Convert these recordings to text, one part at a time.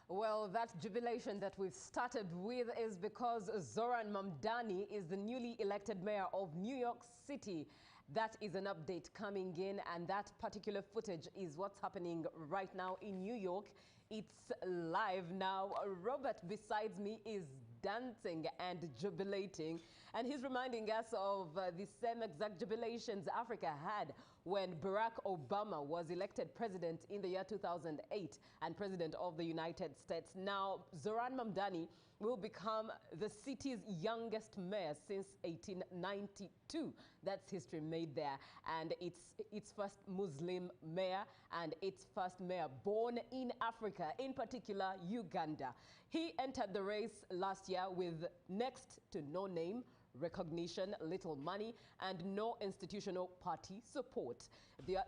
Well, that jubilation that we've started with is because Zoran Mamdani is the newly elected mayor of New York City. That is an update coming in, and that particular footage is what's happening right now in New York. It's live now. Robert besides me is dancing and jubilating, and he's reminding us of the same exact jubilations Africa had when Barack Obama was elected president in the year 2008 and president of the United States. Now, Zoran Mamdani will become the city's youngest mayor since 1892. That's history made there. And it's its first Muslim mayor and its first mayor born in Africa, in particular Uganda. He entered the race last year with next to no name recognition, little money, and no institutional party support.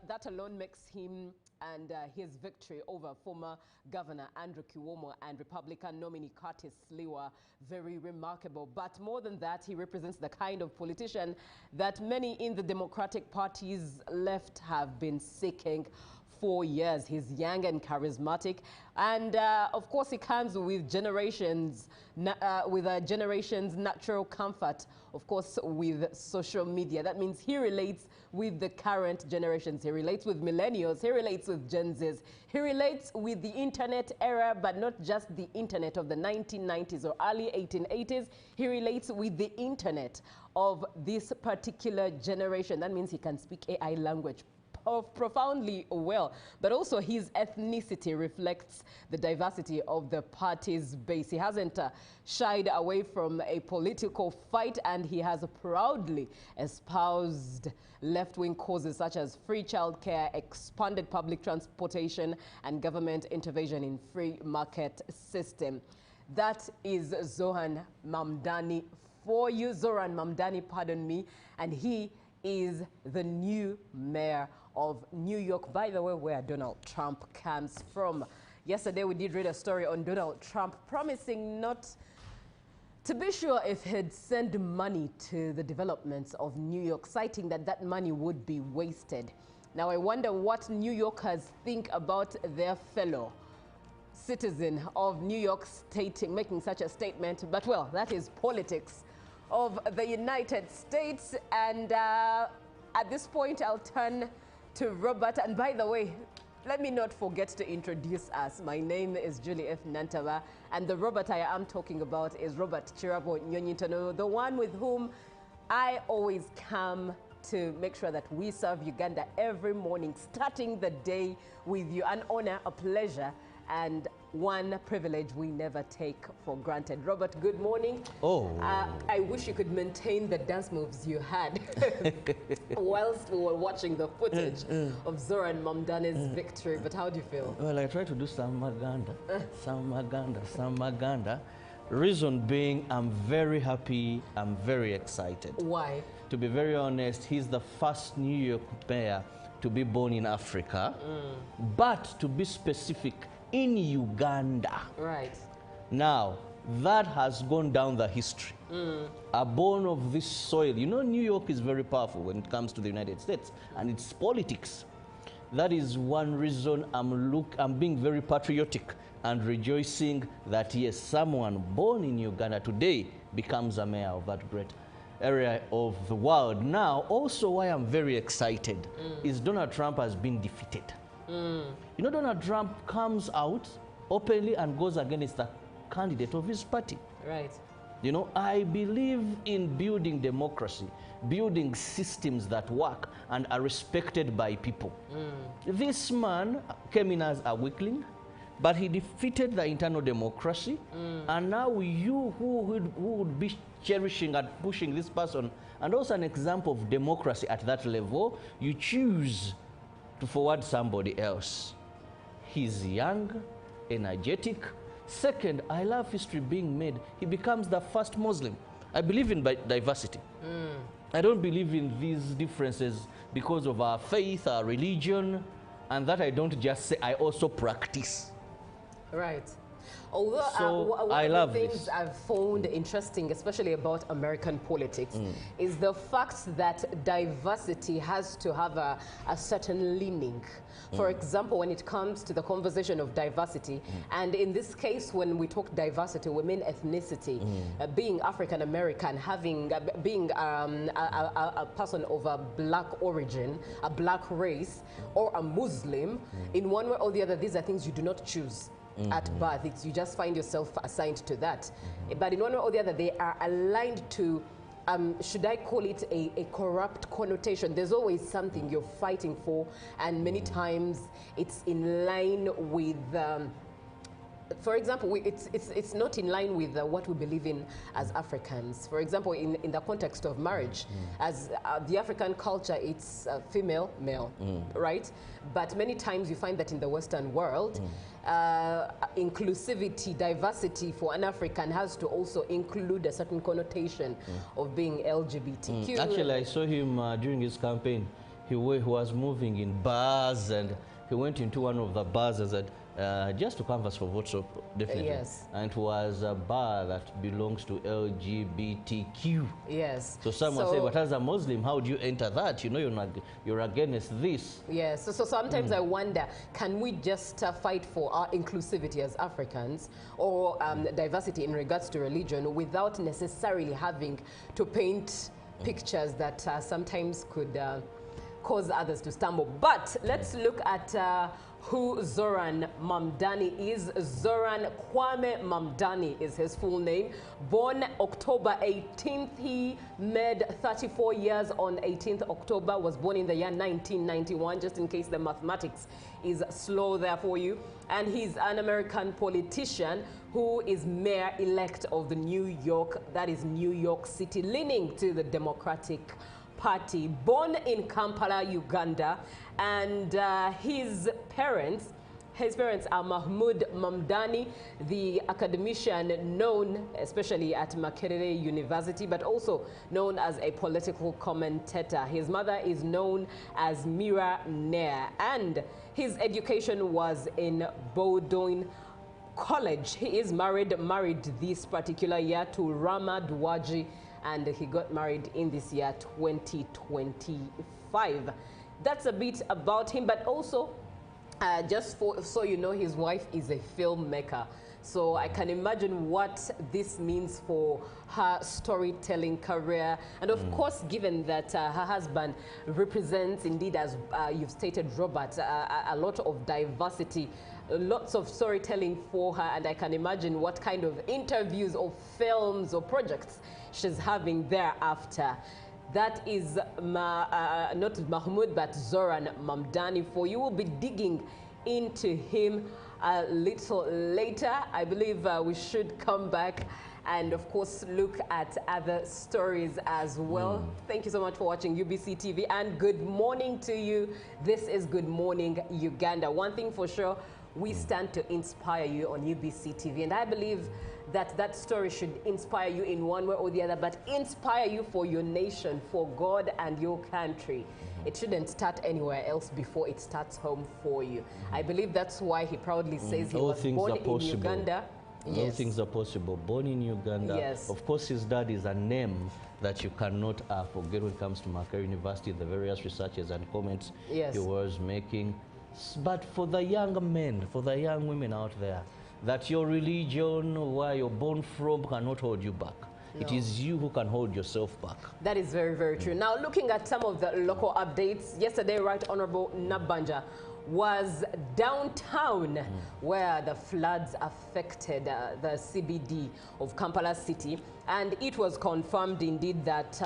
That alone makes him and his victory over former Governor Andrew Cuomo and Republican nominee Curtis Sliwa very remarkable. But more than that, he represents the kind of politician that many in the Democratic Party's left have been seeking for years. He's young and charismatic, and of course he comes with generations natural comfort, of course with social media. That means he relates with the current generations. He relates with millennials, he relates with Gen Zs, he relates with the internet era, but not just the internet of the 1990s or early 1880s. He relates with the internet of this particular generation. That means he can speak AI language profoundly well, but also his ethnicity reflects the diversity of the party's base. He hasn't shied away from a political fight, and he has proudly espoused left-wing causes such as free childcare, expanded public transportation, and government intervention in free market system. That is Zoran Mamdani for you. Zoran Mamdani, pardon me, and he is the new mayor of New York, by the way, where Donald Trump comes from. Yesterday, we did read a story on Donald Trump promising not to be sure if he'd send money to the developments of New York, citing that that money would be wasted. Now, I wonder what New Yorkers think about their fellow citizen of New York State making such a statement, but well, that is politics of the United States. And at this point, I'll turn to Robert. And by the way, let me not forget to introduce us. My name is Julie F. Nantaba, and the Robert I am talking about is Robert Chirabo Nyonyintano, the one with whom I always come to make sure that we serve Uganda every morning, starting the day with you. An honor, a pleasure, and one privilege we never take for granted. Robert, good morning. Oh. I wish you could maintain the dance moves you had whilst we were watching the footage of Zoran Mamdani's victory. But how do you feel? Well, I try to do some Maganda, some Maganda. Reason being, I'm very happy, I'm very excited. Why? To be very honest, he's the first New York mayor to be born in Africa, but to be specific, in Uganda. Right. Now, that has gone down the history. A born of this soil. You know, New York is very powerful when it comes to the United States and its politics. That is one reason I'm being very patriotic and rejoicing that, yes, someone born in Uganda today becomes a mayor of that great area of the world. Now, also why I'm very excited is Donald Trump has been defeated. You know, Donald Trump comes out openly and goes against the candidate of his party. Right. You know, I believe in building democracy, building systems that work and are respected by people. This man came in as a weakling, but he defeated the internal democracy, and now you who would be cherishing and pushing this person, and also an example of democracy at that level, you choose to forward somebody else. He's young, energetic. Second, I love history being made. He becomes the first Muslim. I believe in diversity. I don't believe in these differences because of our faith, our religion, and that I don't just say, I also practice. Right. Although So one I of love the things this. I've found interesting, especially about American politics, is the fact that diversity has to have a certain leaning. For example, when it comes to the conversation of diversity, and in this case, when we talk diversity, we mean ethnicity. Being African American, being a person of a black origin, a black race, or a Muslim, in one way or the other, these are things you do not choose at birth. You just find yourself assigned to that. But in one way or the other, they are aligned to, should I call it a corrupt connotation? There's always something you're fighting for, and many times it's in line with for example, it's not in line with what we believe in as Africans. For example, in the context of marriage, as the African culture, it's female, male, right? But many times you find that in the Western world, inclusivity, diversity for an African has to also include a certain connotation of being LGBTQ. Actually, I saw him during his campaign. He was moving in bars, and he went into one of the bars and said, just to canvass for votes, so definitely. Yes. And it was a bar that belongs to LGBTQ. Yes. So someone said, but as a Muslim, how do you enter that? You know, you're against this. Yes. So sometimes I wonder, can we just fight for our inclusivity as Africans, or diversity in regards to religion, without necessarily having to paint pictures that sometimes could cause others to stumble? But let's look at who Zoran Mamdani is. Zoran Kwame Mamdani is his full name. Born October 18th, he made 34 years on 18th October, was born in the year 1991, just in case the mathematics is slow there for you. And he's an American politician who is mayor-elect of the New York, that is New York City, leaning to the Democratic Party. Born in Kampala, Uganda, and his parents are Mahmoud Mamdani, the academician known especially at Makerere University, but also known as a political commentator. His mother is known as Mira Nair, and his education was in Bowdoin College. He is married this particular year to Rama Duwaji, and he got married in this year 2025. That's a bit about him, but also so you know, his wife is a filmmaker. So I can imagine what this means for her storytelling career. And of course, given that her husband represents, indeed, as you've stated, Robert, a lot of diversity, lots of storytelling for her, and I can imagine what kind of interviews or films or projects she's having thereafter. That is not Mahmoud, but Zoran Mamdani for you. We'll be digging into him a little later. I believe we should come back and, of course, look at other stories as well. Thank you so much for watching UBC TV, and good morning to you. This is Good Morning Uganda. One thing for sure, we stand to inspire you on UBC TV, and I believe that story should inspire you in one way or the other, but inspire you for your nation, for God and your country. It shouldn't start anywhere else before it starts home for you. I believe that's why he proudly says he was born in Uganda. All things are possible. Born in Uganda. Yes. Of course, his dad is a name that you cannot forget when it comes to Makerere University, the various researches and comments he was making. But for the young men, for the young women out there, that your religion, where you're born from, cannot hold you back. No. It is you who can hold yourself back. That is very, very true. Now, looking at some of the local updates, yesterday, Right Honorable Nabanja was downtown where the floods affected the CBD of Kampala City. And it was confirmed indeed that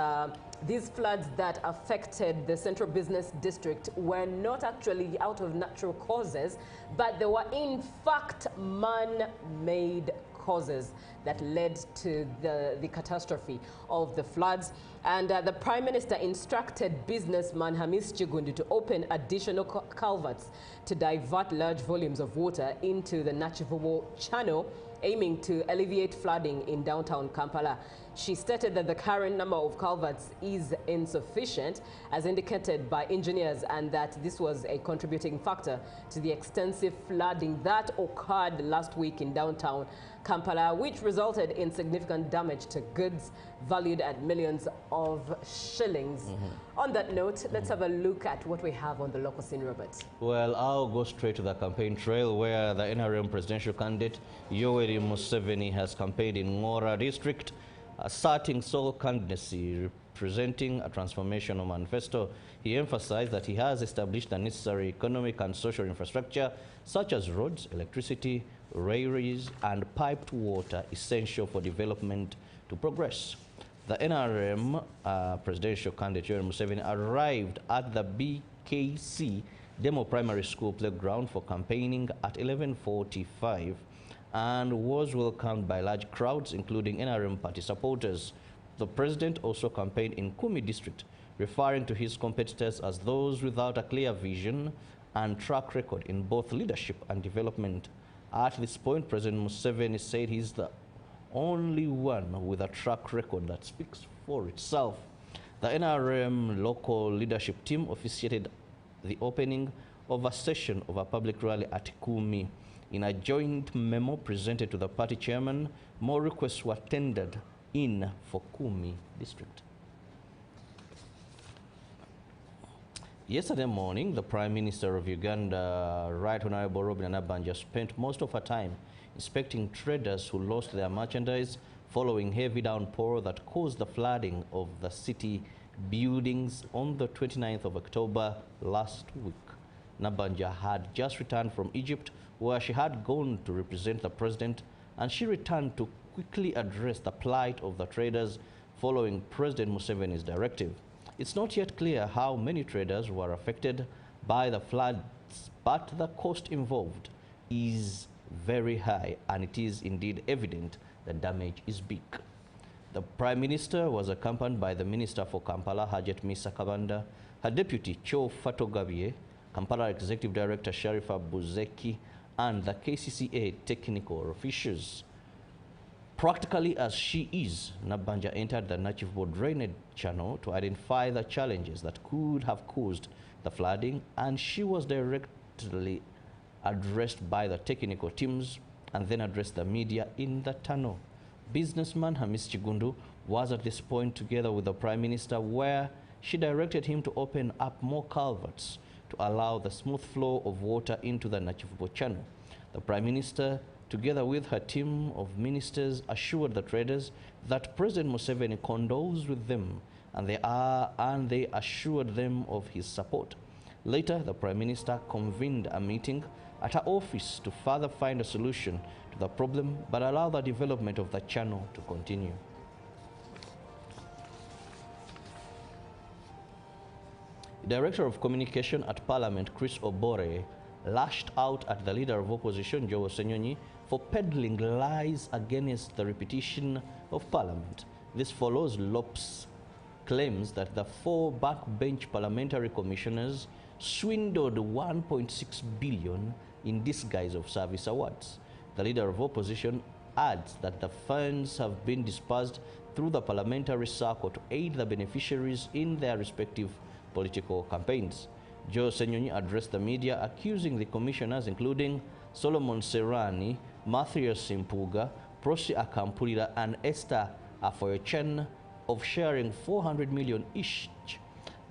these floods that affected the Central Business District were not actually out of natural causes, but they were in fact man-made causes that led to the catastrophe of the floods. And the Prime Minister instructed businessman Hamis Chigundi to open additional culverts to divert large volumes of water into the Nachivubo Channel aiming to alleviate flooding in downtown Kampala. She stated that the current number of culverts is insufficient, as indicated by engineers, and that this was a contributing factor to the extensive flooding that occurred last week in downtown Kampala, which resulted in significant damage to goods valued at millions of shillings. On that note, let's have a look at what we have on the local scene, Robert. Well, I'll go straight to the campaign trail, where the NRM presidential candidate Yoweri Museveni has campaigned in Ngora district, asserting sole candidacy, presenting a transformational manifesto. He emphasized that he has established the necessary economic and social infrastructure, such as roads, electricity, railways, and piped water, essential for development to progress. The NRM presidential candidate Yoweri Museveni arrived at the BKC Demo Primary School playground for campaigning at 11:45 and was welcomed by large crowds, including NRM party supporters. The president also campaigned in Kumi district, referring to his competitors as those without a clear vision and track record in both leadership and development. At this point, President Museveni said he's the only one with a track record that speaks for itself. The NRM local leadership team officiated the opening of a session of a public rally at Kumi. In a joint memo presented to the party chairman, more requests were tendered in for Kumi district. Yesterday morning, the Prime Minister of Uganda, Right Honorable Robin Nabanja, spent most of her time inspecting traders who lost their merchandise following heavy downpour that caused the flooding of the city buildings on the 29th of October last week. Nabanja had just returned from Egypt, where she had gone to represent the president, and she returned to quickly address the plight of the traders following President Museveni's directive. It's not yet clear how many traders were affected by the floods, but the cost involved is very high, and it is indeed evident the damage is big. The Prime Minister was accompanied by the Minister for Kampala, Hajet Misa Kabanda, her Deputy Cho Fatogabye, Kampala Executive Director Sharifa Buzeki, and the KCCA technical officials. Practically as she is, Nabanja entered the Nachivbo drainage channel to identify the challenges that could have caused the flooding, and she was directly addressed by the technical teams and then addressed the media in the tunnel. Businessman Hamis Chigundu was at this point together with the Prime Minister, where she directed him to open up more culverts to allow the smooth flow of water into the Nachivbo channel. The Prime Minister, together with her team of ministers, assured the traders that President Museveni condoles with them, and they assured them of his support. Later, the Prime Minister convened a meeting at her office to further find a solution to the problem, but allow the development of the channel to continue. Director of Communication at Parliament, Chris Obore, lashed out at the Leader of Opposition, Joe Senyonyi, for peddling lies against the repetition of Parliament. This follows Lop's claims that the 4 backbench parliamentary commissioners swindled 1.6 billion in disguise of service awards. The Leader of Opposition adds that the funds have been dispersed through the parliamentary circle to aid the beneficiaries in their respective political campaigns. Joe Senyonyi addressed the media, accusing the commissioners, including Solomon Serani, Matthias Simpuga, Prosi Akampulira, and Esther Afoyochen, of sharing 400 million each,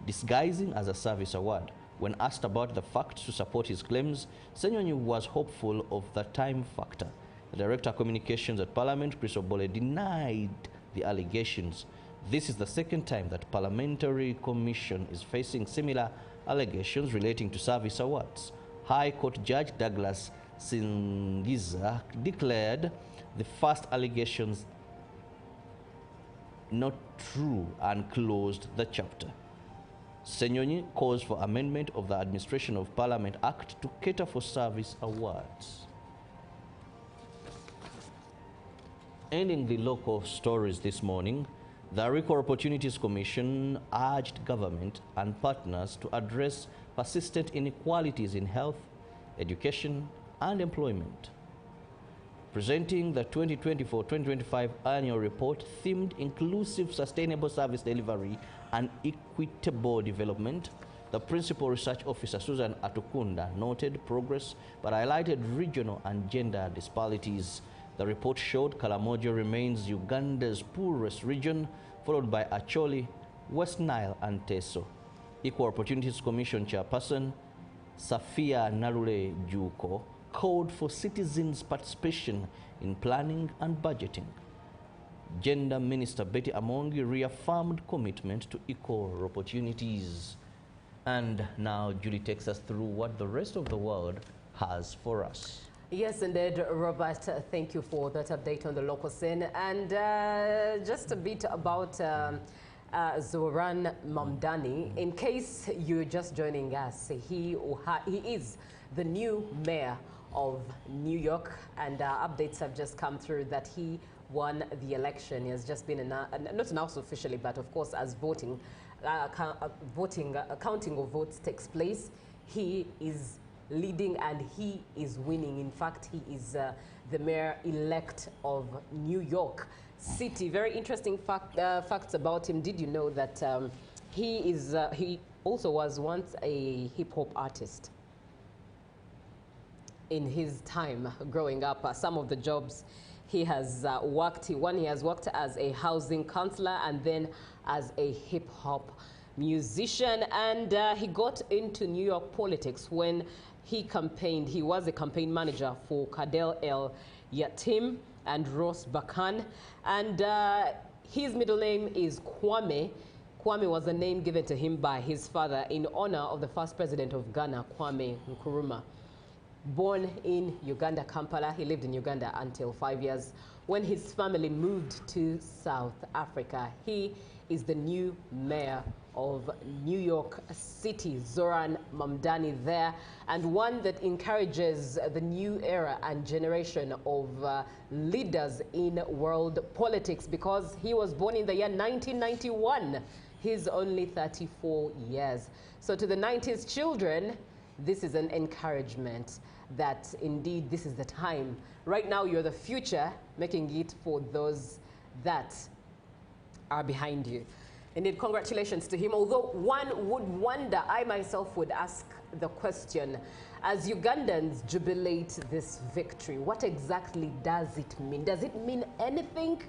disguising as a service award. When asked about the facts to support his claims, Senyonyi was hopeful of the time factor. The Director of Communications at Parliament, Chris Obole, denied the allegations. This is the second time that Parliamentary Commission is facing similar allegations relating to service awards. High Court Judge Douglas Singiza declared the first allegations not true and closed the chapter. Senyonyi calls for amendment of the Administration of Parliament Act to cater for service awards. Ending the local stories this morning, the Equal Opportunities Commission urged government and partners to address persistent inequalities in health, education, and employment. Presenting the 2024-2025 annual report themed Inclusive Sustainable Service Delivery and Equitable Development, the Principal Research Officer, Susan Atukunda, noted progress but highlighted regional and gender disparities. The report showed Karamojo remains Uganda's poorest region, followed by Acholi, West Nile, and Teso. Equal Opportunities Commission Chairperson Safia Narule Juko called for citizens' participation in planning and budgeting. Gender Minister Betty Amongi reaffirmed commitment to equal opportunities. And now Julie takes us through what the rest of the world has for us. Yes, indeed, Robert. Thank you for that update on the local scene. And just a bit about Zoran Mamdani. In case you're just joining us, he is the new mayor of New York, and updates have just come through that he won the election. He has just been not announced officially, but of course as counting of votes takes place, he is leading and he is winning. In fact, he is the mayor-elect of New York City. Very interesting facts about him. Did you know that he also was once a hip-hop artist? In his time growing up, some of the jobs he has worked, he has worked as a housing counselor and then as a hip-hop musician, and he got into New York politics when he campaigned. He was a campaign manager for Kadel El Yatim and Ross Bakan, and his middle name is Kwame. Kwame was a name given to him by his father in honor of the first president of Ghana, Kwame Nkrumah. Born in Uganda, Kampala, he lived in Uganda until 5 years. When his family moved to South Africa, he is the new mayor of New York City, Zoran Mamdani there, and one that encourages the new era and generation of leaders in world politics, because he was born in the year 1991. He's only 34 years. So to the 90s children, this is an encouragement that indeed this is the time. Right now you're the future, making it for those that are behind you. Indeed, congratulations to him. Although one would wonder, I myself would ask the question, as Ugandans jubilate this victory, what exactly does it mean? Does it mean anything?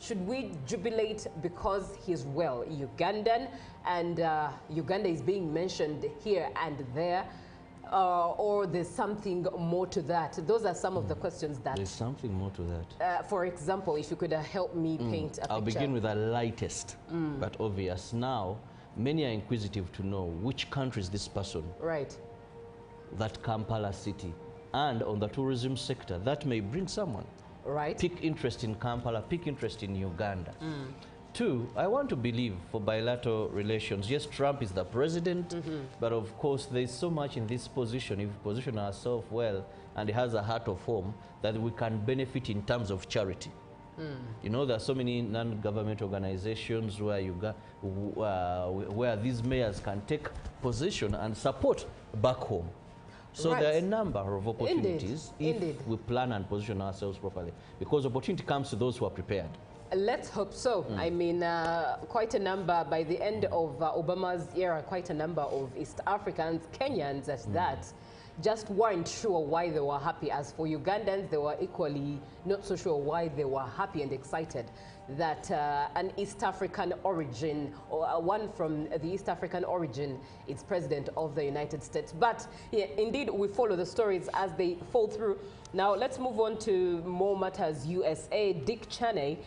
Should we jubilate because he's, well, Ugandan and Uganda is being mentioned here and there? Or there's something more to that? Those are some of the questions that... There's something more to that. For example, if you could help me paint a picture. I'll begin with the lightest, but obvious. Now, many are inquisitive to know which country is this person. Right. That Kampala city. And on the tourism sector, that may bring someone. Right. Pick interest in Kampala, pick interest in Uganda. Two, I want to believe for bilateral relations, yes, Trump is the president, but of course there's so much in this position, if we position ourselves well and he has a heart of home, that we can benefit in terms of charity. You know, there are so many non-government organizations where where these mayors can take position and support back home. So there are a number of opportunities if we plan and position ourselves properly, because opportunity comes to those who are prepared. Let's hope so. I mean, quite a number, by the end of Obama's era, quite a number of East Africans, Kenyans at that, just weren't sure why they were happy. As for Ugandans, they were equally not so sure why they were happy and excited that an East African origin, or one from the East African origin, is president of the United States. But yeah, indeed, we follow the stories as they fall through. Now, let's move on to more matters. USA, Dick Cheney,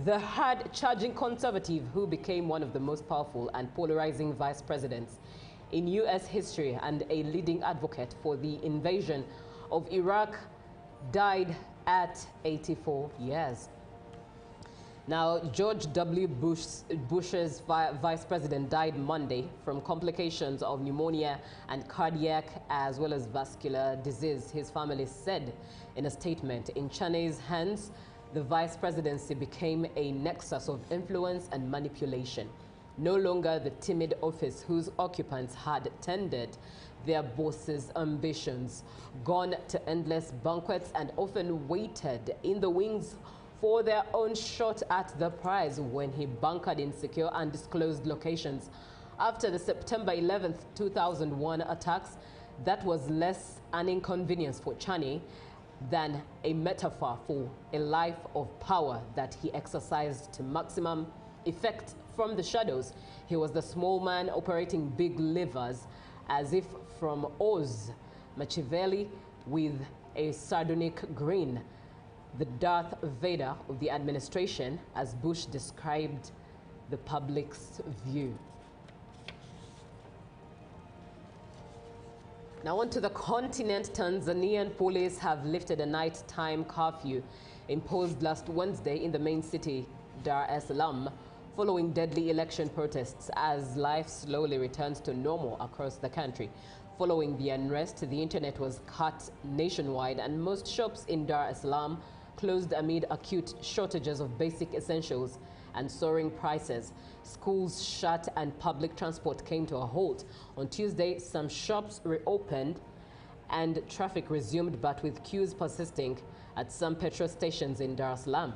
the hard-charging conservative who became one of the most powerful and polarizing vice presidents in U.S. history and a leading advocate for the invasion of Iraq, died at 84 years. Now, George W. Bush's vice president died Monday from complications of pneumonia and cardiac as well as vascular disease, his family said in a statement. In Cheney's hands, the vice presidency became a nexus of influence and manipulation, no longer the timid office whose occupants had tended their bosses' ambitions, gone to endless banquets and often waited in the wings for their own shot at the prize when he bunkered in secure undisclosed locations. After the September 11th, 2001 attacks, that was less an inconvenience for Chani than a metaphor for a life of power that he exercised to maximum effect from the shadows. He was the small man operating big levers as if from Oz, Machiavelli with a sardonic grin, the Darth Vader of the administration, as Bush described the public's view. Now on to the continent. Tanzanian police have lifted a nighttime curfew imposed last Wednesday in the main city, Dar es Salaam, following deadly election protests as life slowly returns to normal across the country. Following the unrest, the internet was cut nationwide and most shops in Dar es Salaam closed amid acute shortages of basic essentials and soaring prices. Schools shut and public transport came to a halt. On Tuesday, some shops reopened and traffic resumed, but with queues persisting at some petrol stations in Dar es Salaam.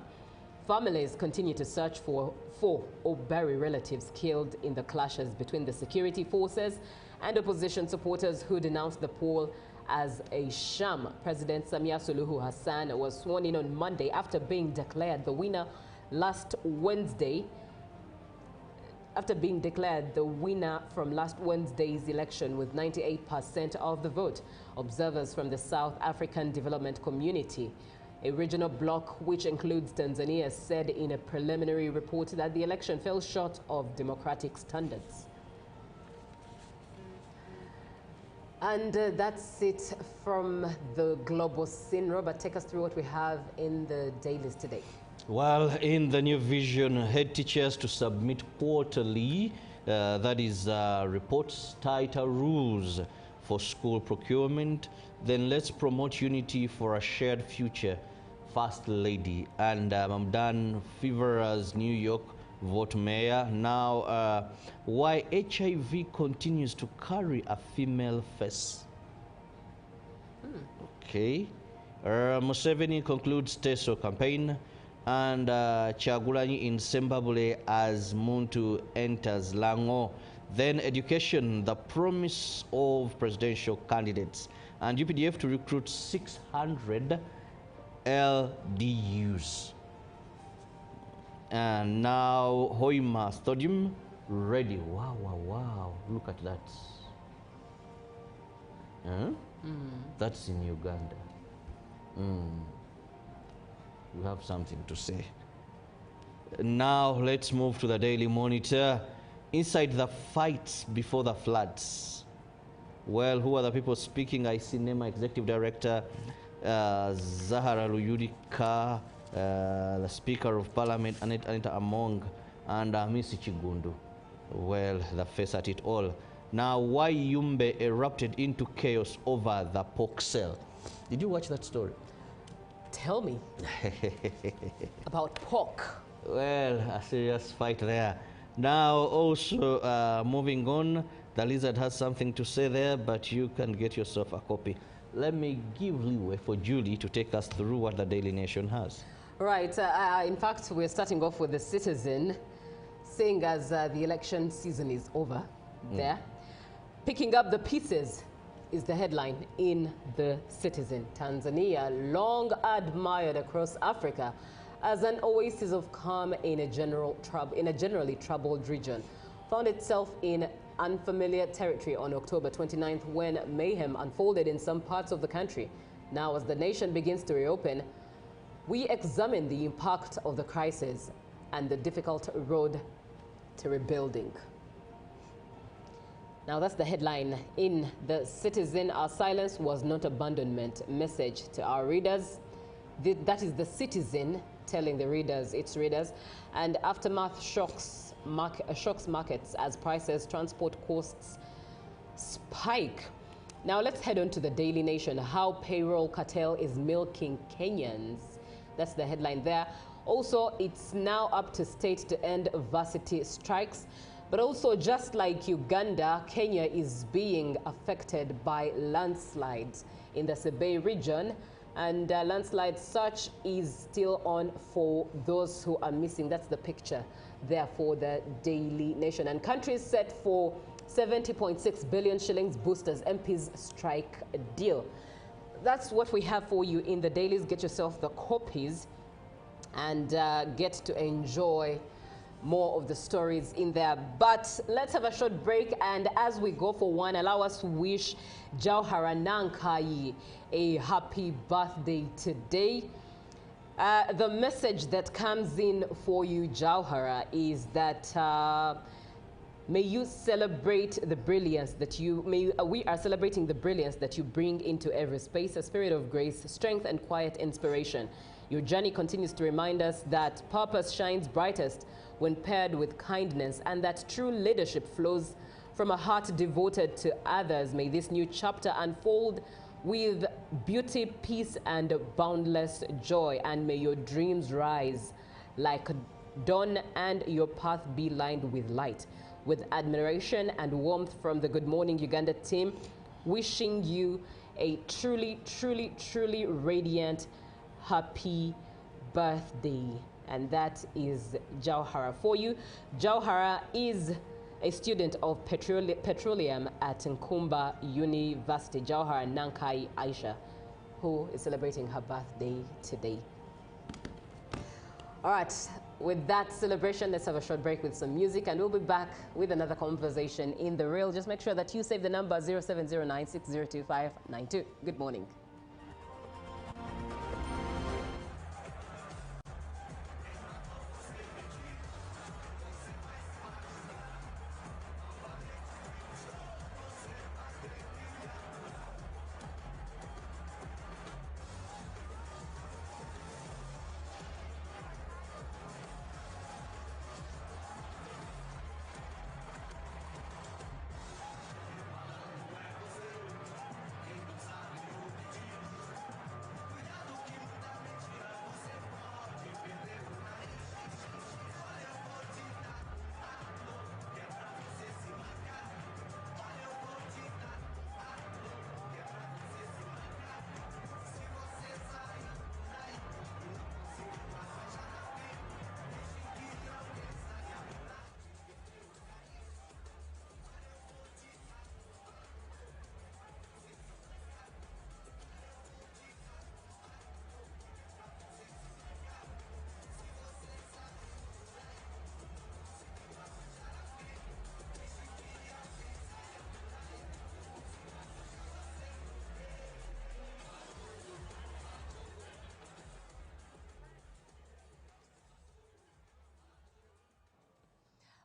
Families continue to search for or bury relatives killed in the clashes between the security forces and opposition supporters who denounced the poll as a sham. President Samia Suluhu Hassan was sworn in on Monday after being declared the winner last Wednesday. After being declared the winner from last Wednesday's election with 98% of the vote. Observers from the South African Development Community, a regional bloc which includes Tanzania, said in a preliminary report that the election fell short of democratic standards. And that's it from the global scene. Robert, take us through what we have in the dailies today. Well, in the new vision, head teachers to submit quarterly, reports, tighter rules for school procurement. Then let's promote unity for a shared future. First Lady and Mamdan Fever's New York vote mayor. Now, why HIV continues to carry a female face. Okay. Museveni concludes Teso campaign. And Chagulanyi in Zimbabwe as Muntu enters Lango. Then education, the promise of presidential candidates. And UPDF to recruit 600 LDUs. And now Hoima Stadium ready. Wow, wow, wow. Look at that. Huh? That's in Uganda. You have something to say. Now let's move to the Daily Monitor. Inside the fights before the floods. Well, who are the people speaking? I see NEMA Executive Director Zahara Luyurika, the Speaker of Parliament Anita Among, and Misi Chigundu. Well, the face at it all. Now, why Yumbe erupted into chaos over the pork sale? Did you watch that story? Tell me about pork. Well, a serious fight there. Now, also moving on, the Lizard has something to say there, but you can get yourself a copy. Let me give leeway for Julie to take us through what the Daily Nation has. Right. In fact, we're starting off with the Citizen, seeing as the election season is over there. Picking up the pieces is the headline in the Citizen. Tanzania, long admired across Africa as an oasis of calm in a generally troubled region, found itself in unfamiliar territory on October 29th when mayhem unfolded in some parts of the country. Now, as the nation begins to reopen, we examine the impact of the crisis and the difficult road to rebuilding. Now, that's the headline in the Citizen. Our silence was not abandonment. Message to our readers. That is the Citizen telling the readers, its readers. And aftermath shocks markets as prices, transport costs spike. Now, let's head on to the Daily Nation. How payroll cartel is milking Kenyans. That's the headline there. Also, it's now up to state to end varsity strikes. But also, just like Uganda, Kenya is being affected by landslides in the Sebei region. And landslide search is still on for those who are missing. That's the picture there for the Daily Nation. And countries set for 70.6 billion shillings boosters MPs strike deal. That's what we have for you in the dailies. Get yourself the copies and get to enjoy more of the stories in there. But let's have a short break, and as we go for one, allow us to wish Jauhara Nankai a happy birthday today. The message that comes in for you, Jauhara, is that may you celebrate the brilliance that we are celebrating the brilliance that you bring into every space, a spirit of grace, strength, and quiet inspiration. Your journey continues to remind us that purpose shines brightest when paired with kindness, and that true leadership flows from a heart devoted to others. May this new chapter unfold with beauty, peace, and boundless joy. And may your dreams rise like dawn and your path be lined with light. With admiration and warmth from the Good Morning Uganda team, wishing you a truly, truly, truly radiant, happy birthday. And that is Jauhara for you. Jauhara is a student of petroleum at Nkumba University. Jauhara Nankai Aisha, who is celebrating her birthday today. All right, with that celebration, let's have a short break with some music, and we'll be back with another conversation in the real. Just make sure that you save the number 0709602592. Good morning.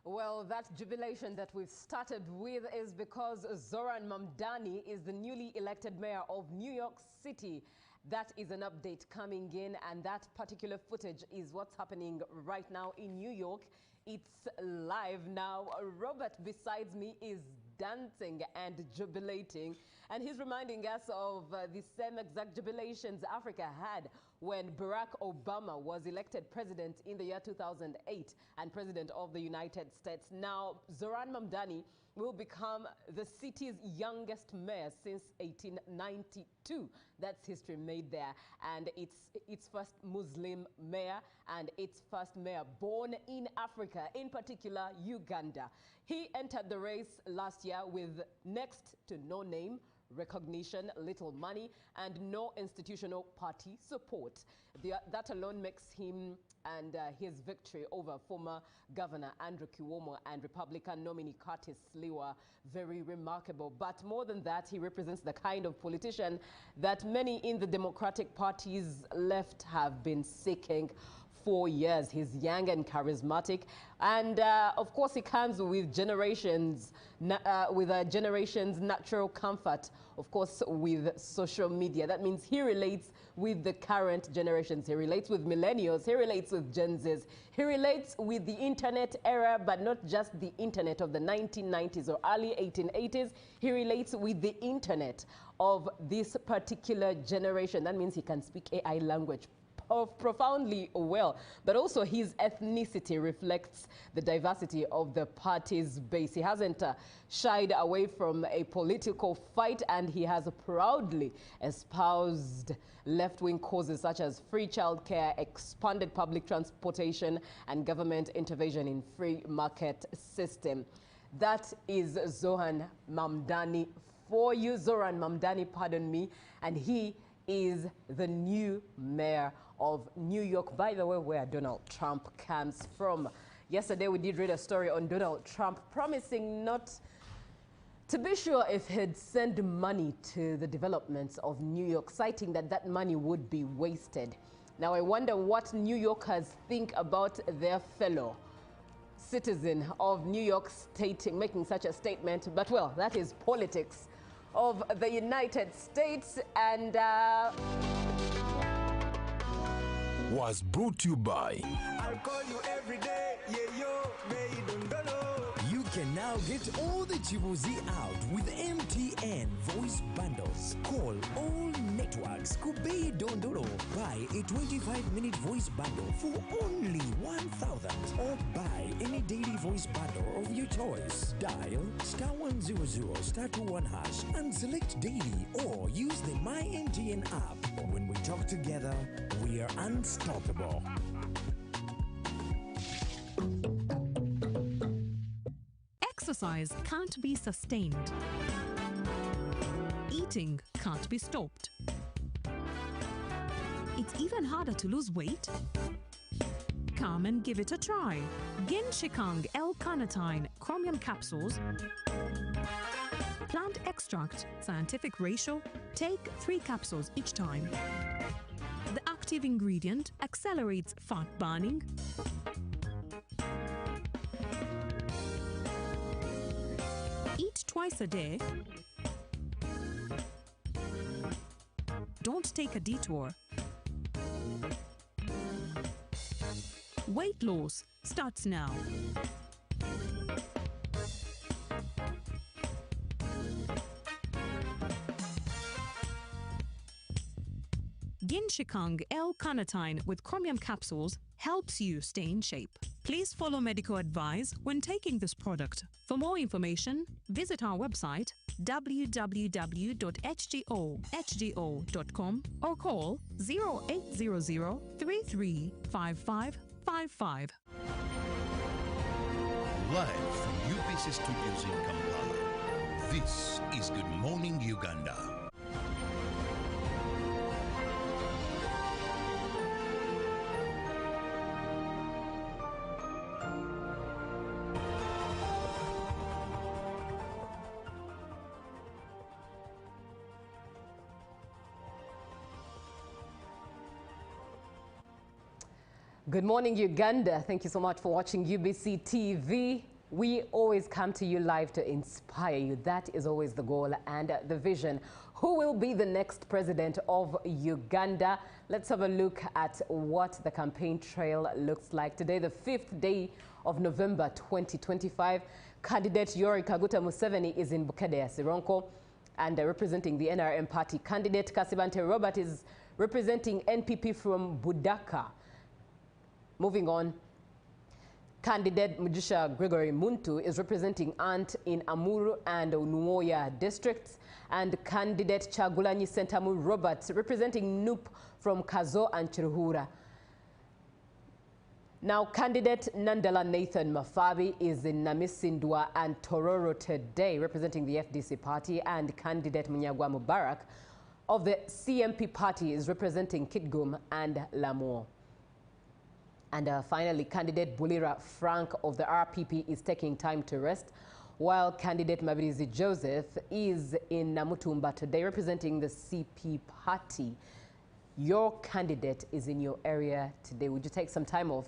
Well, that jubilation that we've started with is because Zoran Mamdani is the newly elected mayor of New York City. That is an update coming in, and that particular footage is what's happening right now in New York. It's live now. Robert besides me is dancing and jubilating, and he's reminding us of the same exact jubilations Africa had when Barack Obama was elected president in the year 2008 and president of the United States. Now, Zoran Mamdani will become the city's youngest mayor since 1892. That's history made there. And it's its first Muslim mayor and its first mayor born in Africa, in particular Uganda. He entered the race last year with next to no name recognition, little money, and no institutional party support. That alone makes him and his victory over former Governor Andrew Cuomo and Republican nominee Curtis Sliwa very remarkable. But more than that, he represents the kind of politician that many in the Democratic Party's left have been seeking for years. He's young and charismatic, and of course he comes with generation's natural comfort, of course, with social media. That means he relates with the current generations. He relates with millennials, he relates with Gen Zs, he relates with the internet era, but not just the internet of the 1990s or early 1880s. He relates with the internet of this particular generation. That means he can speak AI language profoundly well, but also his ethnicity reflects the diversity of the party's base. He hasn't shied away from a political fight, and he has proudly espoused left-wing causes such as free childcare, expanded public transportation, and government intervention in free market system. That is Zoran Mamdani for you. Zoran Mamdani, pardon me, and he is the new mayor of New York, by the way, where Donald Trump comes from. Yesterday, we did read a story on Donald Trump promising not to be sure if he'd send money to the developments of New York, citing that that money would be wasted. Now, I wonder what New Yorkers think about their fellow citizen of New York State making such a statement. But, well, that is politics of the United States, and was brought to you by I'll call you every day, yeah, yo, baby, don't go. You can now get all the Chibuzi out with MTN voice bundles. Call all networks. Kubei Dondoro. Buy a 25-minute voice bundle for only 1,000. Or buy any daily voice bundle of your choice. Dial *100 *21# and select daily, or use the My MTN app. When we talk together, we are unstoppable. Exercise can't be sustained. Eating can't be stopped. It's even harder to lose weight. Come and give it a try. Ginshikang L-carnitine chromium capsules. Plant extract, scientific ratio. Take 3 capsules each time. The active ingredient accelerates fat burning, eat twice a day. Don't take a detour. Weight loss starts now. Ginshikang L-carnitine with chromium capsules helps you stay in shape. Please follow medical advice when taking this product. For more information, visit our website www.hgo.com or call 0800 335555. live from UBC Studios in Kampala. This is Good Morning Uganda. Good morning, Uganda. Thank you so much for watching UBC TV. We always come to you live to inspire you. That is always the goal and the vision. Who will be the next president of Uganda? Let's have a look at what the campaign trail looks like. Today, the 5th day of November 2025, candidate Yoweri Kaguta Museveni is in Bukedea, Sironko, and representing the NRM party. Candidate Kasibante Robert is representing NPP from Budaka. Moving on, candidate Mujisha Gregory Muntu is representing Ant in Amuru and Nuoya districts, and candidate Chagulanyi Sentamu Roberts representing Nup from Kazo and Chiruhura. Now, candidate Nandala Nathan Mafabi is in Namisindwa and Tororo today, representing the FDC party, and candidate Munyagwa Mubarak of the CMP party is representing Kitgum and Lamour. And finally, candidate Bulira Frank of the RPP is taking time to rest, while candidate Mabirizi Joseph is in Namutumba today, representing the CP party. Your candidate is in your area today. Would you take some time off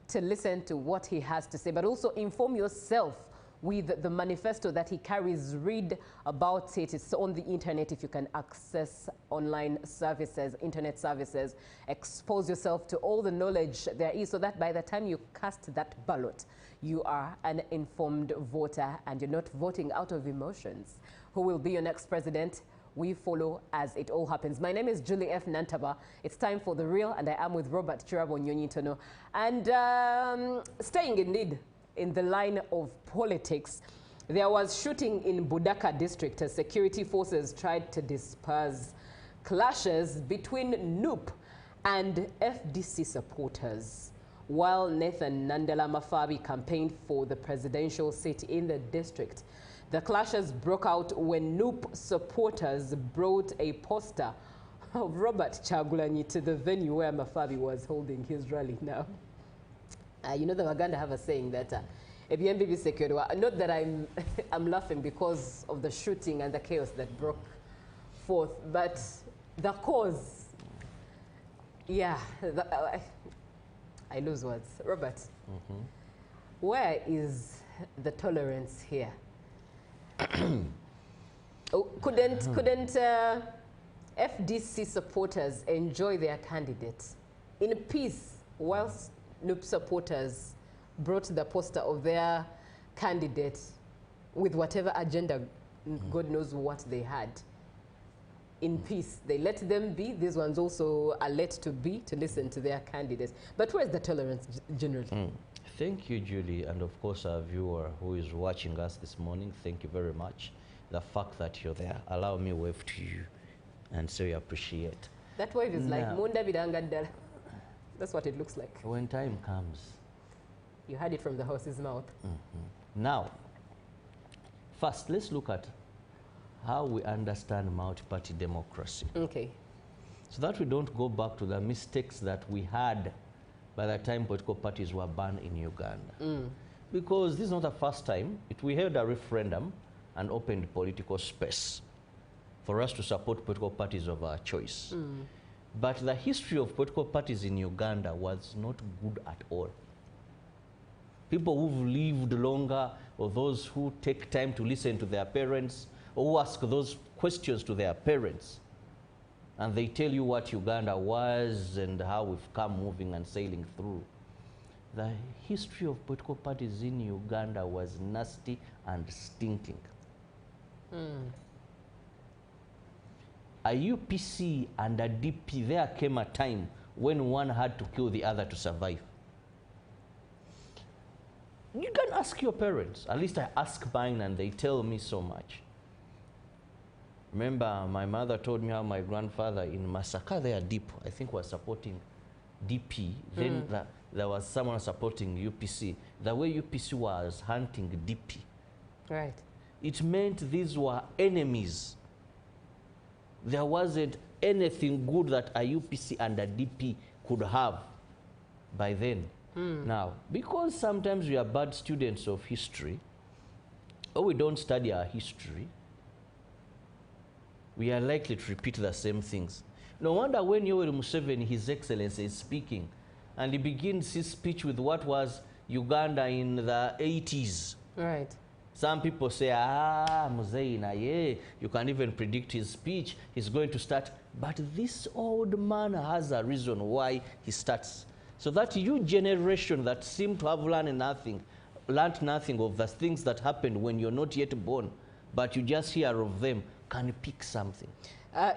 to listen to what he has to say, but also inform yourself with the manifesto that he carries? Read about it. It's on the internet if you can access online services, internet services. Expose yourself to all the knowledge there is, so that by the time you cast that ballot, you are an informed voter and you're not voting out of emotions. Who will be your next president? we follow as it all happens. My name is Julie F. Nantaba. It's time for The Real, and I am with Robert Chirabo Nyonyitono. And staying indeed in the line of politics, there was shooting in Budaka district as security forces tried to disperse clashes between NUP and FDC supporters, while Nathan Nandela Mafabi campaigned for the presidential seat in the district. The clashes broke out when NUP supporters brought a poster of Robert Chagulanyi to the venue where Mafabi was holding his rally now. You know, the Uganda have a saying that not that I'm laughing because of the shooting and the chaos that broke forth, but the cause, yeah, I lose words. Robert, where is the tolerance here? Couldn't FDC supporters enjoy their candidate in peace whilst NUP supporters brought the poster of their candidate with whatever agenda, God knows what they had, in peace? They let them be. These ones also are let to be, to listen to their candidates. But where's the tolerance generally? Thank you, Julie, and of course our viewer who is watching us this morning. Thank you very much. The fact that you're there, allow me to wave to you and say we appreciate. That wave is like Munda Bidangadara. That's what it looks like. When time comes. You heard it from the horse's mouth. Now, first, let's look at how we understand multi-party democracy. Okay. So that we don't go back to the mistakes that we had by the time political parties were banned in Uganda. Because this is not the first time. We held a referendum and opened political space for us to support political parties of our choice. But the history of political parties in Uganda was not good at all. People who've lived longer, or those who take time to listen to their parents, or who ask those questions to their parents, and they tell you what Uganda was and how we've come moving and sailing through. The history of political parties in Uganda was nasty and stinking. A UPC and a DP, there came a time when one had to kill the other to survive. You can ask your parents. At least I ask mine and they tell me so much. Remember, my mother told me how my grandfather in Masaka, there deep, I think, was supporting DP. Then there was someone supporting UPC. The way UPC was hunting DP. Right. It meant these were enemies. There wasn't anything good that a UPC and a DP could have by then. Now, because sometimes we are bad students of history, or we don't study our history, we are likely to repeat the same things. No wonder when Yoweri Museveni, His Excellency, is speaking, and he begins his speech with what was Uganda in the 80s. Right. Some people say, Muzeina, yeah, you can even predict his speech. He's going to start. But this old man has a reason why he starts. So that you generation that seem to have learned nothing of the things that happened when you're not yet born, but you just hear of them, can pick something.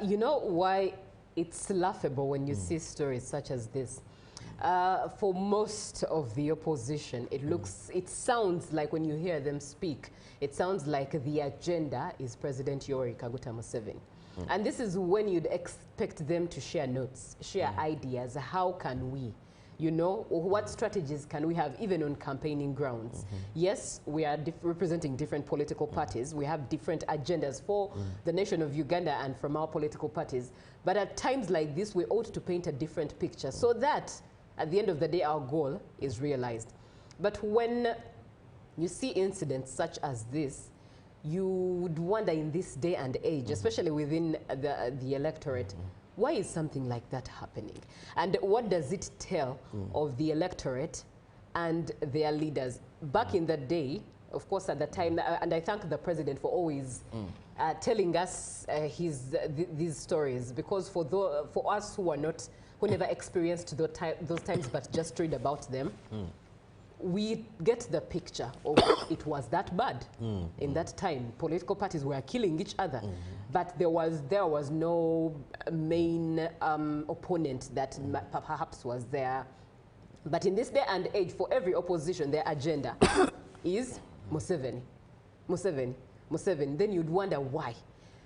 You know why it's laughable when you see stories such as this? For most of the opposition, it sounds like when you hear them speak, it sounds like the agenda is President Yoweri Kaguta Museveni. And this is when you'd expect them to share notes, share ideas. How can we? You know, what strategies can we have even on campaigning grounds? Yes, we are representing different political parties. We have different agendas for the nation of Uganda and from our political parties. But at times like this, we ought to paint a different picture so that at the end of the day, our goal is realized. But when you see incidents such as this, you would wonder in this day and age, especially within the electorate, why is something like that happening? And what does it tell of the electorate and their leaders? Back in the day, of course, at the time, and I thank the president for always telling us these stories, because for us who are not, who never experienced those times but just read about them, we get the picture of it was that bad in that time. Political parties were killing each other, but there was no main opponent that perhaps was there. But in this day and age, for every opposition, their agenda is Museveni, Museveni, Museveni. Then you'd wonder why.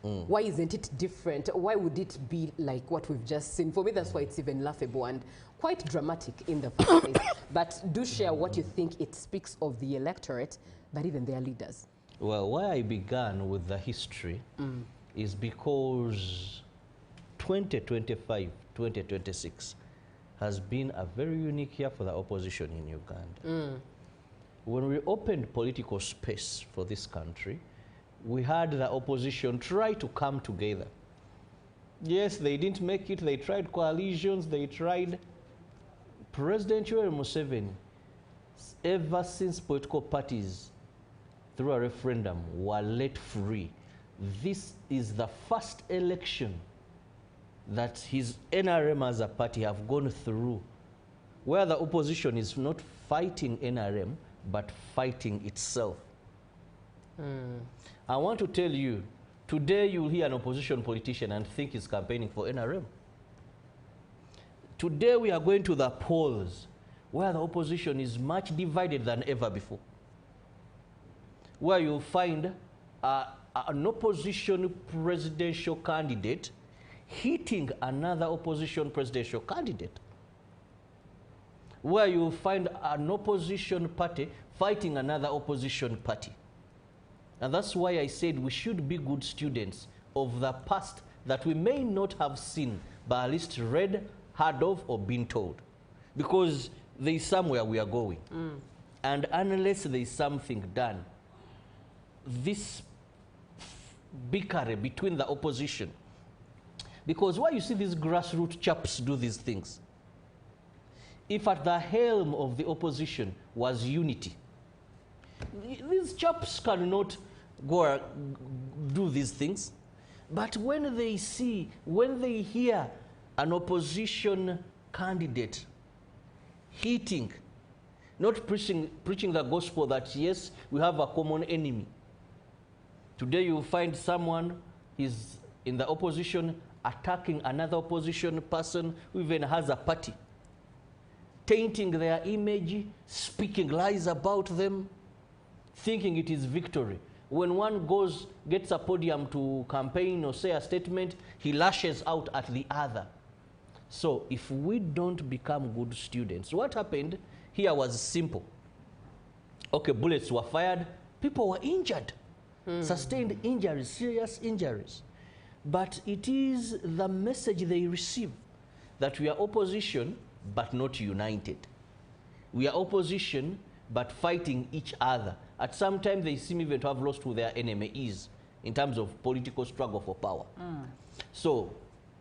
Why isn't it different? Why would it be like what we've just seen? For me, that's why it's even laughable and quite dramatic in the first place. But do share what you think it speaks of the electorate, but even their leaders. Well, why I began with the history is because 2025, 2026 has been a very unique year for the opposition in Uganda. When we opened political space for this country, we had the opposition try to come together. Yes, they didn't make it. They tried coalitions. They tried. President Yoweri Museveni, ever since political parties through a referendum were let free, this is the first election that his NRM as a party have gone through where the opposition is not fighting NRM but fighting itself. I want to tell you, today you'll hear an opposition politician and think he's campaigning for NRM. Today we are going to the polls where the opposition is much divided than ever before, where you'll find an opposition presidential candidate hitting another opposition presidential candidate, where you'll find an opposition party fighting another opposition party. And that's why I said we should be good students of the past that we may not have seen, but at least read, heard of, or been told. Because there is somewhere we are going. And unless there is something done, this bickering between the opposition, because why you see these grassroots chaps do these things, if at the helm of the opposition was unity, these chaps cannot go do these things. But when they see, when they hear an opposition candidate hitting, not preaching the gospel that yes, we have a common enemy. Today you find someone is in the opposition attacking another opposition person who even has a party, tainting their image, speaking lies about them, thinking it is victory. When one gets a podium to campaign or say a statement, he lashes out at the other. So if we don't become good students, what happened here was simple. Okay, bullets were fired, people were injured, sustained injuries, serious injuries. But it is the message they receive that we are opposition but not united. We are opposition but fighting each other. At some time, they seem even to have lost who their enemy is in terms of political struggle for power. So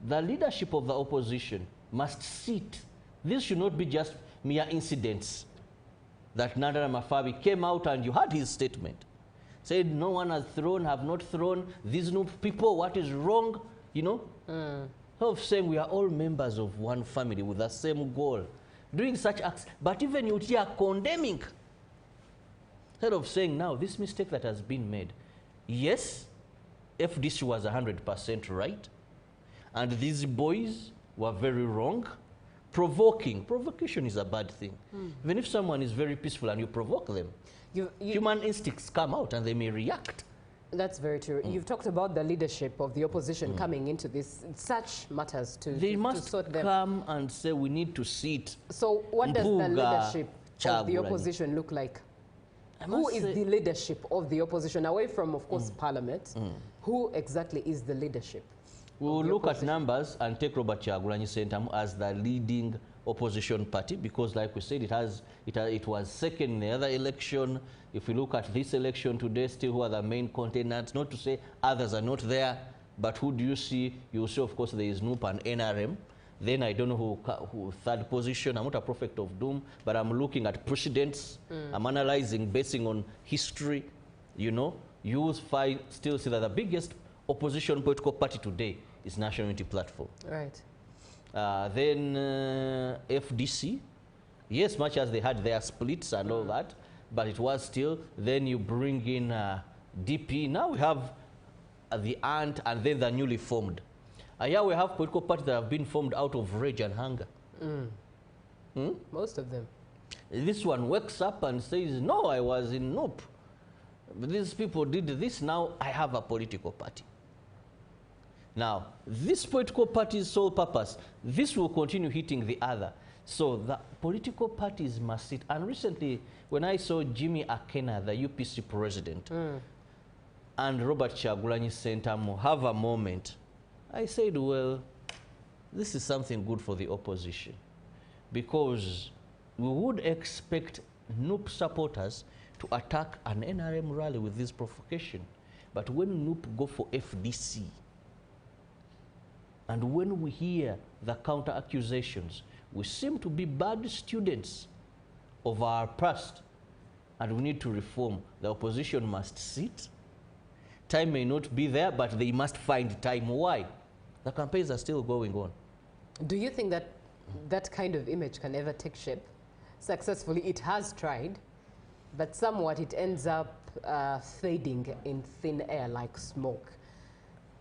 the leadership of the opposition must sit. This should not be just mere incidents that Nandana Mafabi came out and you heard his statement. Said no one has thrown, have not thrown, these new people, what is wrong, you know? Of saying we are all members of one family with the same goal. Doing such acts, but even you hear condemning. Instead of saying now, this mistake that has been made, yes, FDC was 100% right, and these boys were very wrong. Provocation is a bad thing. Even if someone is very peaceful and you provoke them, human instincts come out and they may react. That's very true. You've talked about the leadership of the opposition coming into this, such matters they must sort them. Come and say we need to sit. So what does the leadership of the opposition look like? Who is the leadership of the opposition, away from, of course, Parliament? Who exactly is the leadership? We will look at numbers and take Robert Kyagulanyi Ssentamu as the leading opposition party, because like we said, it was second in the other election. If we look at this election today, still who are the main contenders, not to say others are not there, but who do you see? You will see, of course, there is NUP and NRM. Then I don't know who third position. I'm not a prophet of doom, but I'm looking at precedents. I'm analyzing, basing on history. You know, you still see that the biggest opposition political party today is National Unity Platform. Right. Then FDC, Yes, much as they had their splits and all that, but it was still, then you bring in DP. Now we have the ANT and then the newly formed. And here we have political parties that have been formed out of rage and hunger. Most of them. This one wakes up and says, no, I was in Nope. These people did this, now I have a political party. Now, this political party's sole purpose, this will continue hitting the other. So the political parties must sit. And recently, when I saw Jimmy Akena, the UPC president, and Robert Chagulanyi Sentamu have a moment, I said, well, this is something good for the opposition. Because we would expect NUP supporters to attack an NRM rally with this provocation. But when NUP go for FDC, and when we hear the counter accusations, we seem to be bad students of our past, and we need to reform. The opposition must sit. Time may not be there, but they must find time. Why? The campaigns are still going on. Do you think that that kind of image can ever take shape? Successfully, it has tried, but somewhat it ends up fading in thin air like smoke.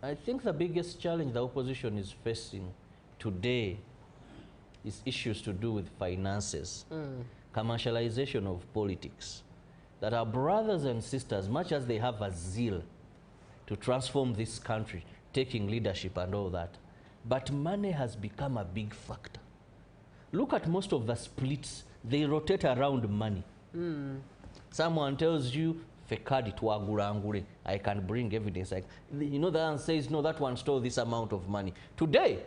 I think the biggest challenge the opposition is facing today is issues to do with finances, commercialization of politics, that our brothers and sisters, much as they have a zeal to transform this country, taking leadership and all that, but money has become a big factor. Look at most of the splits, they rotate around money. Someone tells you, Fekadi tuagurangure, I can bring evidence. You know, the one says, no, that one stole this amount of money. Today,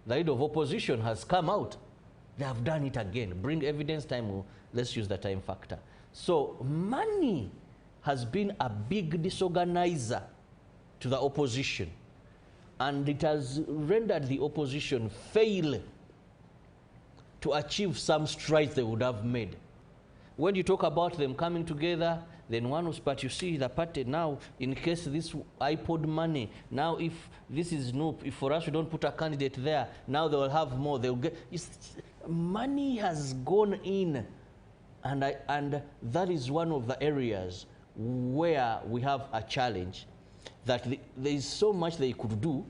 the leader of opposition has come out. They have done it again. Bring evidence, time, let's use the time factor. So money has been a big disorganizer to the opposition. And it has rendered the opposition fail to achieve some strides they would have made. When you talk about them coming together, then one was, but you see the party now, in case this iPod money, now if this is Noop, if for us we don't put a candidate there, now they will have more, they'll get, money has gone in, and that is one of the areas where we have a challenge, that there is so much they could do,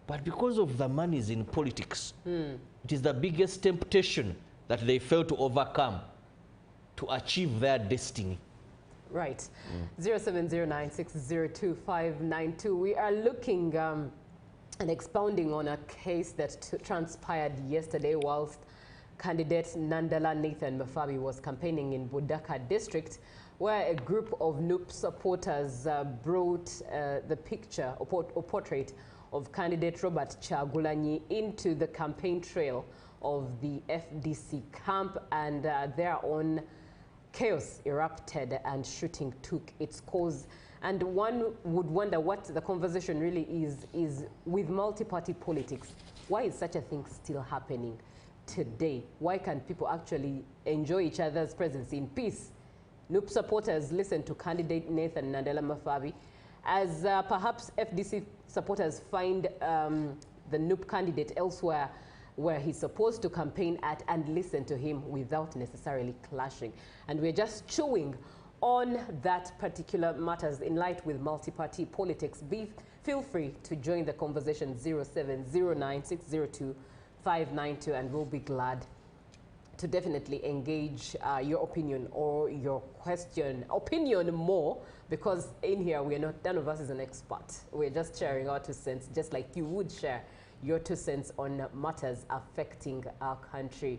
but because of the monies in politics, it is the biggest temptation that they fail to overcome to achieve their destiny. Right. 0709602592. We are looking and expounding on a case that transpired yesterday whilst candidate Nandala Nathan Mafabi was campaigning in Budaka district, where a group of NUP supporters brought the picture or portrait of candidate Robert Chagulanyi into the campaign trail of the FDC camp, and thereon chaos erupted and shooting took its course. And one would wonder what the conversation really is with multi-party politics. Why is such a thing still happening today? Why can't people actually enjoy each other's presence in peace? NUP supporters listen to candidate Nathan Nandela Mafabi, as perhaps FDC supporters find the NUP candidate elsewhere where he's supposed to campaign at and listen to him without necessarily clashing. And we're just chewing on that particular matters in light with multi-party politics. Feel free to join the conversation 0709602592, and we'll be glad to definitely engage your opinion or your opinion more, because in here we are not, none of us is an expert. We're just sharing our 2 cents, just like you would share your 2 cents on matters affecting our country,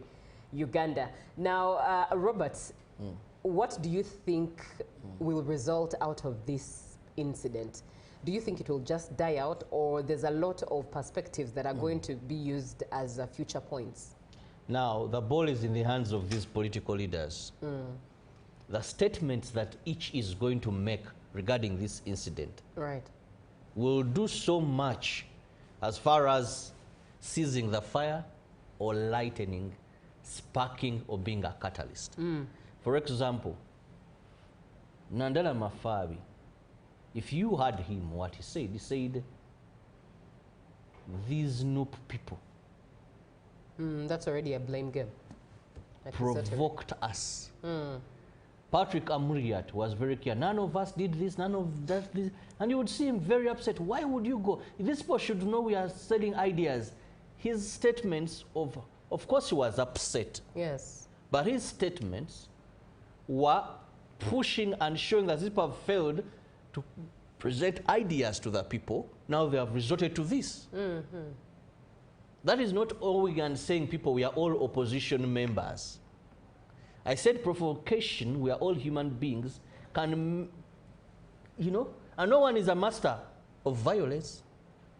Uganda. Now, Robert, what do you think will result out of this incident? Do you think it will just die out, or there's a lot of perspectives that are going to be used as future points? Now, the ball is in the hands of these political leaders. The statements that each is going to make regarding this incident will do so much as far as seizing the fire or lightening, sparking, or being a catalyst. For example, Nandela Mafabi, if you heard him, what he said, these NUP people. That's already a blame game. provoked us. Patrick Amuriat was very clear. None of us did this, none of that, this. And you would see him very upset. Why would you go? These people should know we are selling ideas. His statements of course he was upset. Yes. But his statements were pushing and showing that these people have failed to present ideas to the people. Now they have resorted to this. That is not all we can saying people, we are all opposition members. I said provocation, we are all human beings, can, you know, and no one is a master of violence.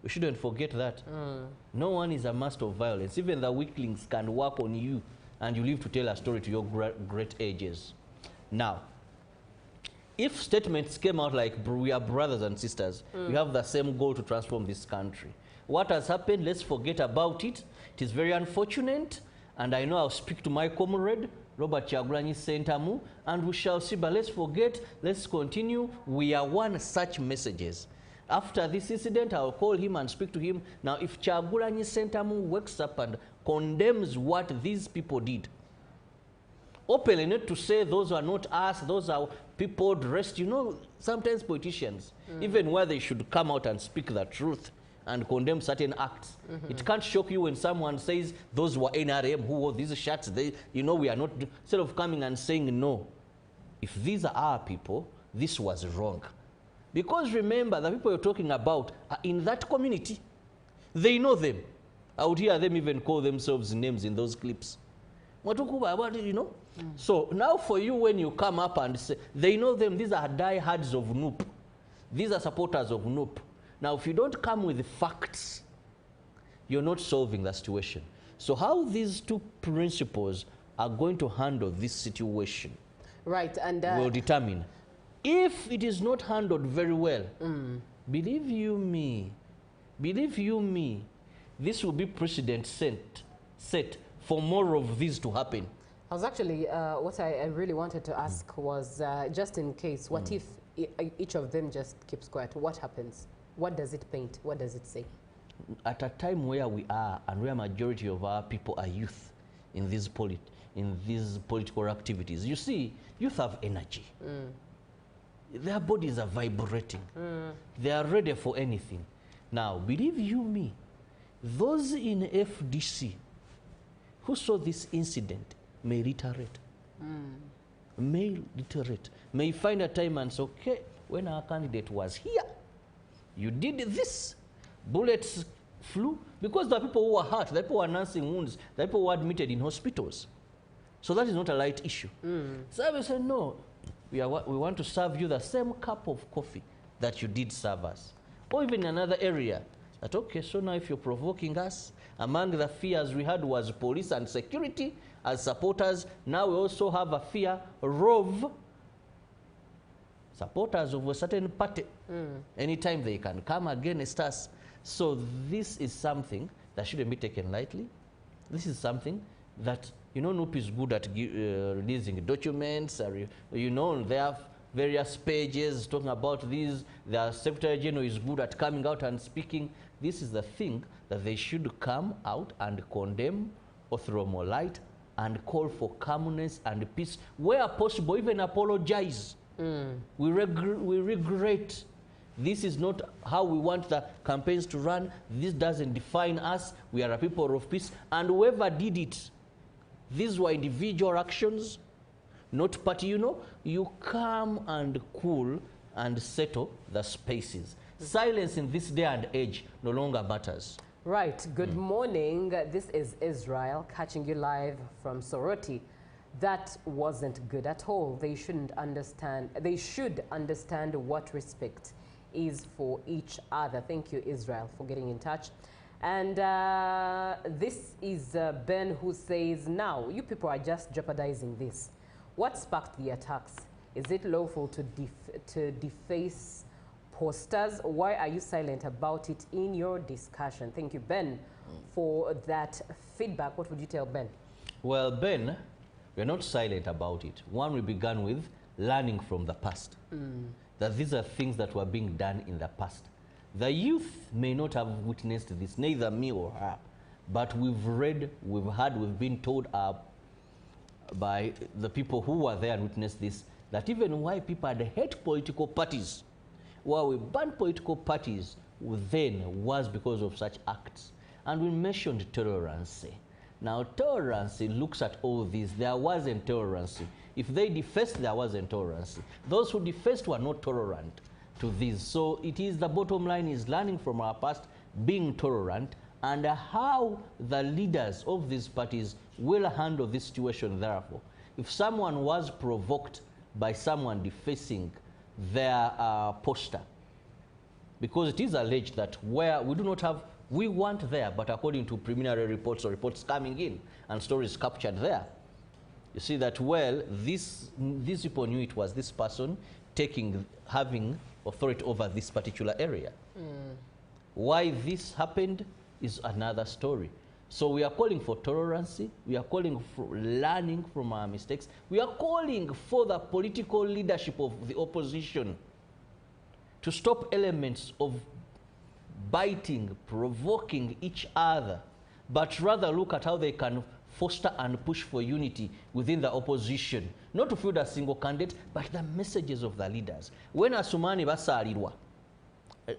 We shouldn't forget that. No one is a master of violence. Even the weaklings can work on you and you live to tell a story to your great ages. Now, if statements came out like we are brothers and sisters, we have the same goal to transform this country. What has happened, let's forget about it. It is very unfortunate, and I know I'll speak to my comrade, Robert Kyagulanyi Ssentamu, and we shall see, but let's forget, let's continue. We are one such messages. After this incident, I'll call him and speak to him. Now, if Kyagulanyi Ssentamu wakes up and condemns what these people did, openly, not to say those are not us, those are people dressed, you know, sometimes politicians, even where they should come out and speak the truth and condemn certain acts. It can't shock you when someone says those were NRM who wore these shirts, they, you know, we are not, instead of coming and saying no, if these are our people, this was wrong. Because remember, the people you're talking about are in that community. They know them. I would hear them even call themselves names in those clips. You know? So now for you, when you come up and say, they know them, these are diehards of NUP. These are supporters of NUP. Now, if you don't come with the facts, you're not solving the situation. So how these two principles are going to handle this situation, right, and will determine. If it is not handled very well, believe you me, this will be precedent set for more of these to happen. I was actually, what I really wanted to ask was, just in case, what if each of them just keeps quiet? What happens? What does it paint? What does it say? At a time where we are, and where majority of our people are youth in these political activities, you see, youth have energy. Their bodies are vibrating. They are ready for anything. Now, believe you me, those in FDC who saw this incident may reiterate. May find a time and say, okay, when our candidate was here, you did this. Bullets flew. Because the people who were hurt, the people who were nursing wounds, the people who were admitted in hospitals. So that is not a light issue. So I said, no, we want to serve you the same cup of coffee that you did serve us. Or even another area. That, okay, so now if you're provoking us, among the fears we had was police and security as supporters. Now we also have a fear of supporters of a certain party. Anytime they can come against us. So this is something that shouldn't be taken lightly. This is something that, you know, NUP is good at releasing documents. You know, they have various pages talking about these. The Secretary General is good at coming out and speaking. This is the thing that they should come out and condemn or throw more light and call for calmness and peace. Where possible, even apologize. We regret. This is not how we want the campaigns to run. This doesn't define us. We are a people of peace. And whoever did it, these were individual actions, not party, you know. You come and cool and settle the spaces. Silence in this day and age no longer matters. Right. Good morning. This is Israel catching you live from Soroti. That wasn't good at all. They shouldn't understand. They should understand what respect is for each other. Thank you, Israel, for getting in touch. And this is Ben, who says, now, you people are just jeopardizing this. What sparked the attacks? Is it lawful to deface posters? Why are you silent about it in your discussion? Thank you, Ben, for that feedback. What would you tell Ben? Well, Ben, we're not silent about it. One, we began with learning from the past. That these are things that were being done in the past. The youth may not have witnessed this, neither me or her, but we've read, we've heard, we've been told our by the people who were there and witnessed this, that even why people had hate political parties, why we banned political parties then was because of such acts. And we mentioned tolerance. Now, tolerance looks at all these. There wasn't tolerance. If they defaced, there wasn't tolerance. Those who defaced were not tolerant to this. So it is the bottom line is learning from our past, being tolerant, and how the leaders of these parties will handle this situation therefore. If someone was provoked by someone defacing their poster, because it is alleged that where we do not have, we weren't there, but according to preliminary reports or reports coming in and stories captured there, you see that, well, these people knew it was this person having authority over this particular area. Why this happened is another story. So we are calling for tolerance, we are calling for learning from our mistakes, we are calling for the political leadership of the opposition to stop elements of biting, provoking each other, but rather look at how they can foster and push for unity within the opposition. Not to field a single candidate, but the messages of the leaders. When Asumani basalirwa,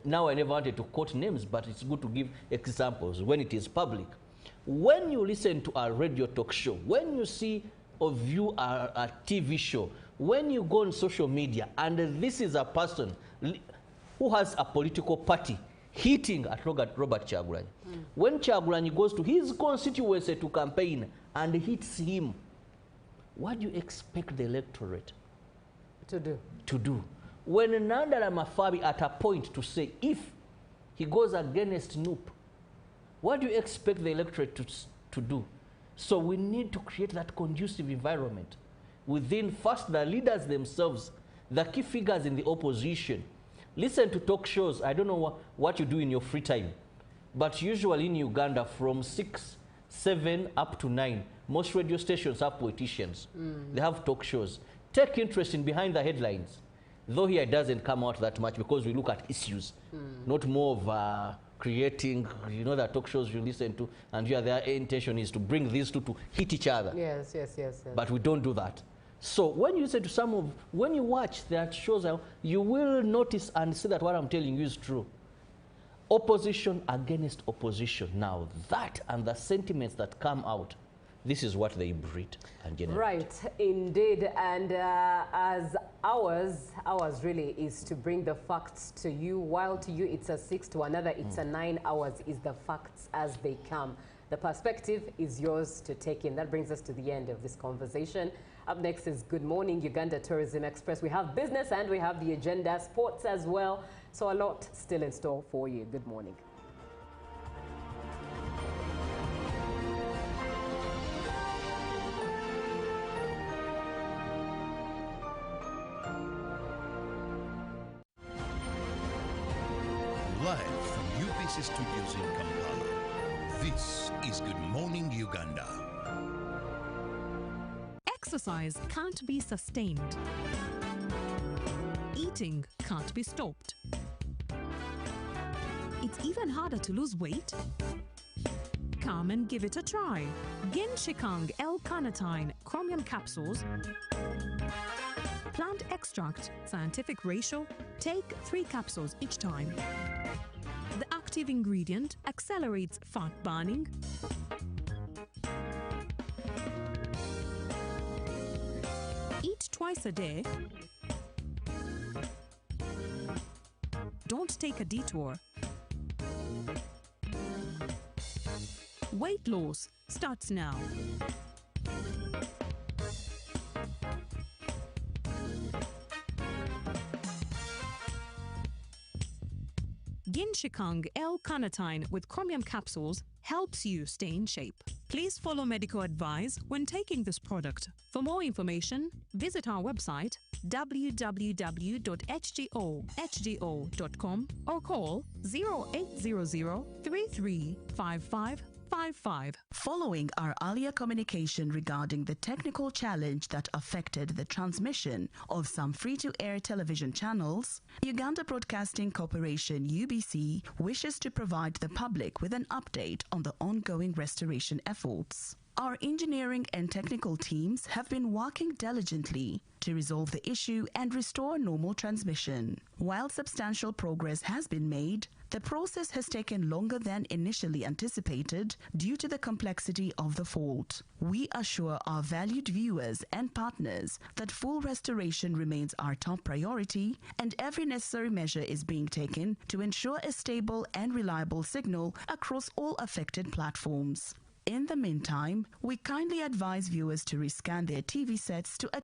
now I never wanted to quote names, but it's good to give examples when it is public. When you listen to a radio talk show, when you see or view a TV show, when you go on social media, and this is a person who has a political party hitting at Robert Kyagulanyi. When Kyagulanyi goes to his constituency to campaign and hits him, what do you expect the electorate to do? When Nandala Mafabi at a point to say, if he goes against Noop, what do you expect the electorate to do? So we need to create that conducive environment within first the leaders themselves, the key figures in the opposition. Listen to talk shows. I don't know what you do in your free time, but usually in Uganda from 6, 7 up to 9, most radio stations have politicians. They have talk shows. Take interest in behind the headlines. Though here it doesn't come out that much because we look at issues, not more of creating, you know, the talk shows you listen to, and here their intention is to bring these two to hit each other. Yes. But we don't do that. So when you listen to when you watch their shows, you will notice and see that what I'm telling you is true. Opposition against opposition. Now that and the sentiments that come out, this is what they breed and generate. Right, indeed. And as ours really is to bring the facts to you, while to you it's a 6, to another it's a 9 hours, is the facts as they come. The perspective is yours to take in. That brings us to the end of this conversation. Up next is Good Morning Uganda Tourism Express. We have business and we have the agenda, sports as well. So a lot still in store for you. Good morning. Live from UBC Studios in Kampala, this is Good Morning Uganda. Exercise can't be sustained. Eating can't be stopped. It's even harder to lose weight. Come and give it a try. Ginshikang L-carnitine chromium capsules. Plant extract, scientific ratio. Take 3 capsules each time. The active ingredient accelerates fat burning, eat twice a day. Don't take a detour. Weight loss starts now. Ginshikang L-carnitine with chromium capsules helps you stay in shape. Please follow medical advice when taking this product. For more information, visit our website www.hgo.com or call 0800 335555. Following our earlier communication regarding the technical challenge that affected the transmission of some free-to-air television channels, Uganda Broadcasting Corporation UBC wishes to provide the public with an update on the ongoing restoration efforts. Our engineering and technical teams have been working diligently to resolve the issue and restore normal transmission. While substantial progress has been made, the process has taken longer than initially anticipated due to the complexity of the fault. We assure our valued viewers and partners that full restoration remains our top priority and every necessary measure is being taken to ensure a stable and reliable signal across all affected platforms. In the meantime, we kindly advise viewers to rescan their TV sets to